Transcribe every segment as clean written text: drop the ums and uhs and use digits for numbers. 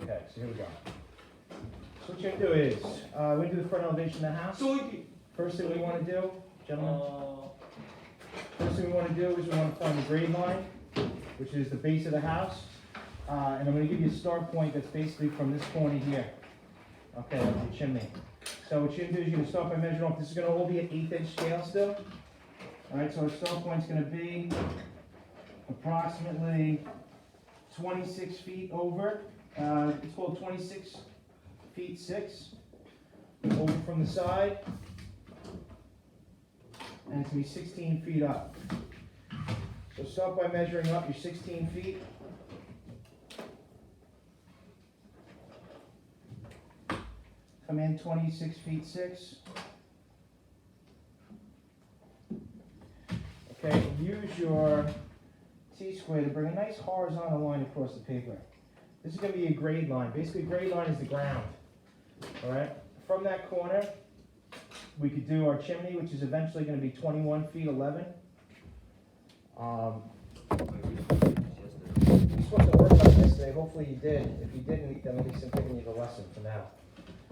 Okay, so here we go. So what you're gonna do is, we're gonna do the front elevation of the house. First thing we wanna do, gentlemen, first thing we wanna do is we wanna find the grade line, which is the base of the house. And I'm gonna give you a start point that's basically from this corner here. Okay, of the chimney. So what you're gonna do is you're gonna start by measuring off. This is gonna all be an 1/8" scale still. Alright, so our start point's gonna be approximately 26 feet over. It's called 26 feet 6 over from the side. And it's gonna be 16 feet up. So start by measuring up your 16 feet. Come in 26 feet 6. Okay, use your T-square to bring a nice horizontal line across the paper. This is going to be a grade line. Basically, grade line is the ground. All right. From that corner, we could do our chimney, which is eventually going to be 21 feet 11. You're supposed to work on this today. Hopefully you did. If you didn't, then at least I'm giving you the lesson for now.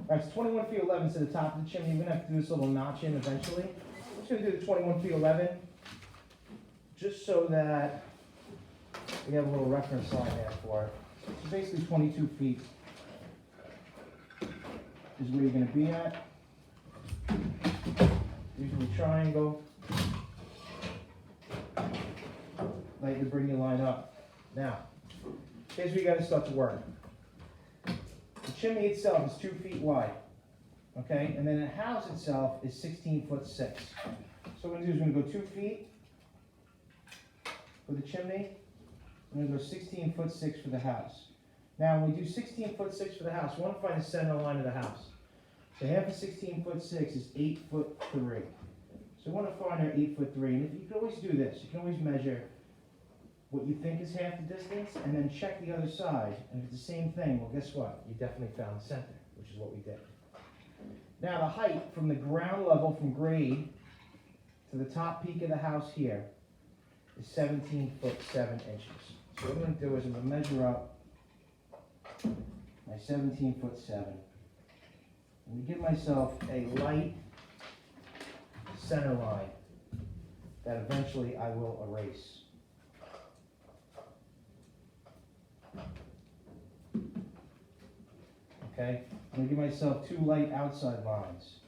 All right, so 21 feet 11 to the top of the chimney. We're going to have to do this little notch in eventually. I'm just going to do the 21 feet 11, just so that we have a little reference line there for it. So basically 22 feet is where you're going to be at. Usually triangle. Like to bring your line up. Now, here's where you got to start to work. The chimney itself is 2 feet wide. Okay, and then the house itself is 16 foot 6. So what we're going to do is we're going to go 2 feet for the chimney. I'm going to go 16 foot 6 for the house. Now, when we do 16 foot 6 for the house, we want to find the center line of the house. So half of 16 foot 6 is 8 foot 3. So we want to find our 8 foot 3. And if you can always do this, you can always measure what you think is half the distance, and then check the other side. And if it's the same thing, well, guess what? You definitely found the center, which is what we did. Now, the height from the ground level, from grade to the top peak of the house here, is 17 foot 7 inches. So what I'm going to do is I'm going to measure up my 17 foot 7. I'm going to give myself a light center line that eventually I will erase. Okay? I'm going to give myself 2 light outside lines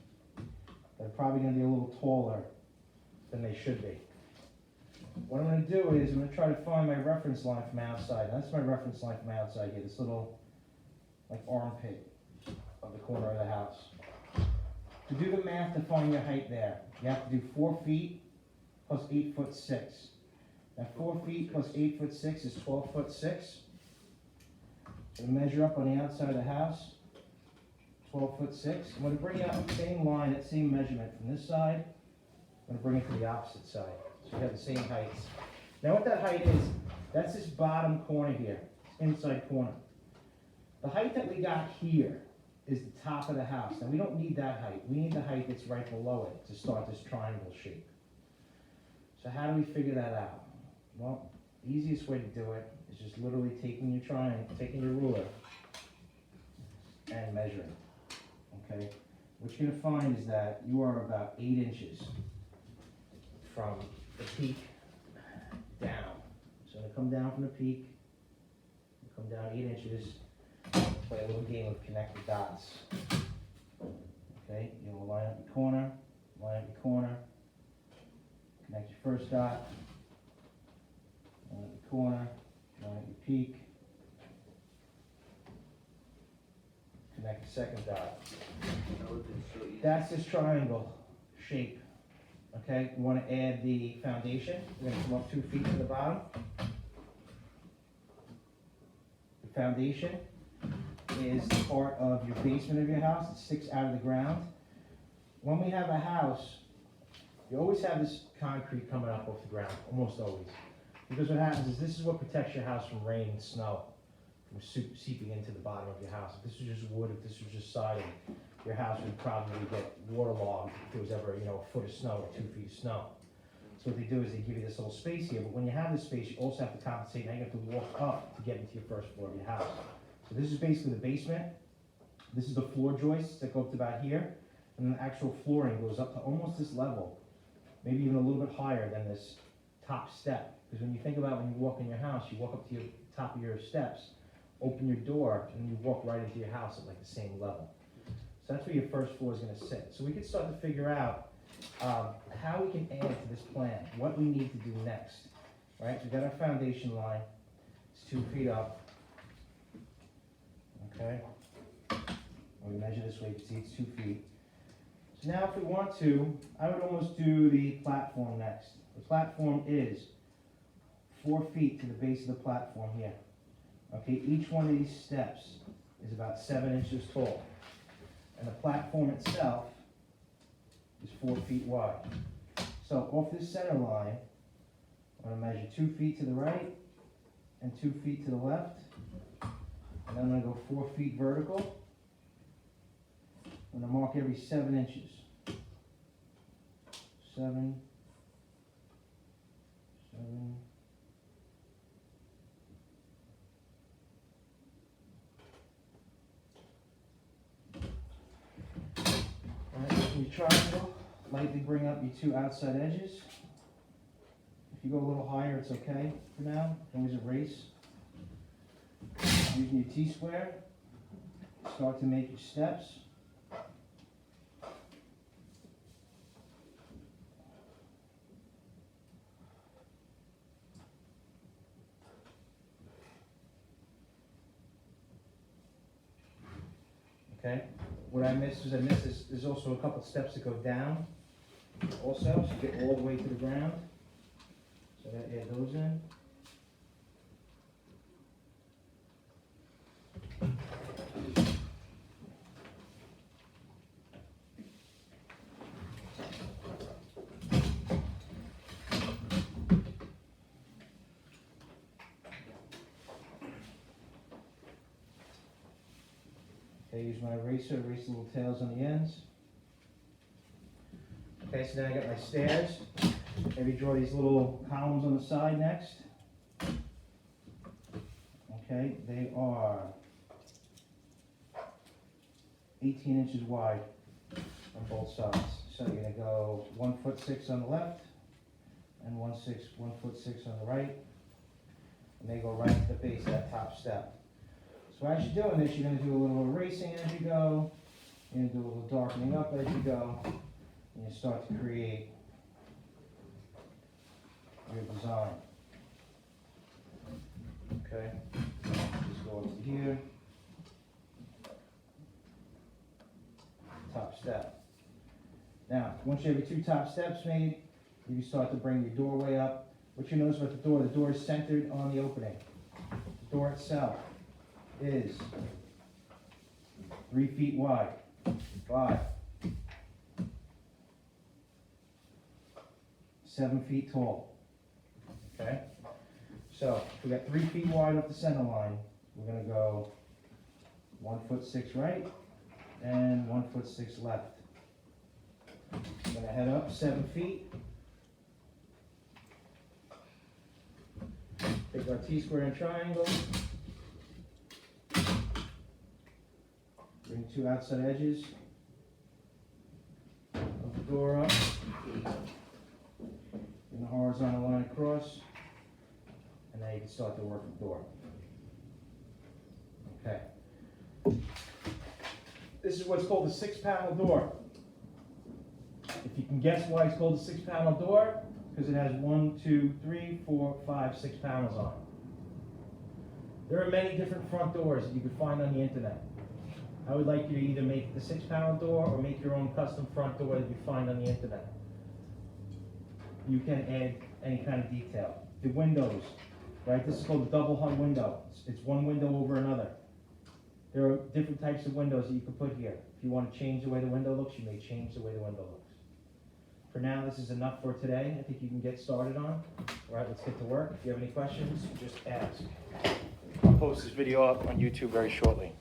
that are probably going to be a little taller than they should be. What I'm going to do is I'm going to try to find my reference line from outside. And that's my reference line from outside here, this little like armpit of the corner of the house. To do the math to find your height there, you have to do 4 feet plus 8 foot 6. Now 4 feet plus 8 foot 6 is 12 foot 6. So measure up on the outside of the house, 12 foot 6. I'm going to bring out the same line, that same measurement from this side. I'm going to bring it to the opposite side. So you have the same heights. Now what that height is, that's this bottom corner here, this inside corner. The height that we got here is the top of the house. Now we don't need that height. We need the height that's right below it to start this triangle shape. So how do we figure that out? Well, the easiest way to do it is just literally taking your triangle, taking your ruler and measuring. Okay? What you're going to find is that you are about 8 inches from the peak down. So I'm going to come down from the peak, come down 8 inches, play a little game of connect the dots. Okay, you'll line up your corner, connect your first dot, line up your corner, line up your peak, connect the second dot. That's this triangle shape. Okay, we want to add the foundation. We're going to come up 2 feet to the bottom. The foundation is part of your basement of your house. It sticks out of the ground. When we have a house, you always have this concrete coming up off the ground, almost always. Because what happens is this is what protects your house from rain and snow, from seeping into the bottom of your house. If this was just wood, if this was just siding, your house would probably get waterlogged if there was ever, a foot of snow or 2 feet of snow. So what they do is they give you this little space here, but when you have this space, you also have to compensate. Now you have to walk up to get into your first floor of your house. So this is basically the basement. This is the floor joists that go up to about here, and the actual flooring goes up to almost this level, maybe even a little bit higher than this top step. Because when you think about when you walk in your house, you walk up to your top of your steps, open your door, and you walk right into your house at like the same level. So that's where your first floor is going to sit. So we can start to figure out how we can add to this plan, what we need to do next. Right? We've got our foundation line. It's 2 feet up. Okay. When we measure this way, you can see it's 2 feet. So now if we want to, I would almost do the platform next. The platform is 4 feet to the base of the platform here. Okay, each one of these steps is about 7 inches tall. And the platform itself is 4 feet wide. So off this center line, I'm going to measure 2 feet to the right and 2 feet to the left. And then I'm going to go 4 feet vertical. I'm going to mark every 7 inches. 7, 7. Alright, your triangle, lightly bring up your 2 outside edges. If you go a little higher, it's okay for now. Always erase. Using your T-square, start to make your steps. Okay. What I missed is there's also a couple steps that go down also, so you get all the way to the ground. So I gotta add those in. Okay, use my eraser, erase the little tails on the ends. Okay, so now I got my stairs. Maybe draw these little columns on the side next. Okay, they are 18 inches wide on both sides. So you're going to go 1'6" on the left and 1'6" on the right. And they go right to the base of that top step. So as you're doing this, you're going to do a little erasing as you go. You're going to do a little darkening up as you go. And you start to create your design. Okay, just go up to here. Top step. Now, once you have your 2 top steps made, you can start to bring your doorway up. What you notice about the door is centered on the opening. The door itself is 3 feet wide, 5, 7 feet tall. Okay? So, we got 3 feet wide off the center line. We're going to go 1'6" right and 1'6" left. We're going to head up 7 feet. Take our T-square and triangle. Bring 2 outside edges of the door up. In the horizontal line across. And now you can start to work the door. Okay. This is what's called a 6-panel door. If you can guess why it's called a 6-panel door, because it has 1, 2, 3, 4, 5, 6 panels on it. There are many different front doors that you can find on the internet. I would like you to either make the 6-panel door or make your own custom front door that you find on the internet. You can add any kind of detail. The windows, right? This is called a double hung window. It's one window over another. There are different types of windows that you can put here. If you want to change the way the window looks, you may change the way the window looks. For now, this is enough for today. I think you can get started on. All right, let's get to work. If you have any questions, just ask. I'll post this video up on YouTube very shortly.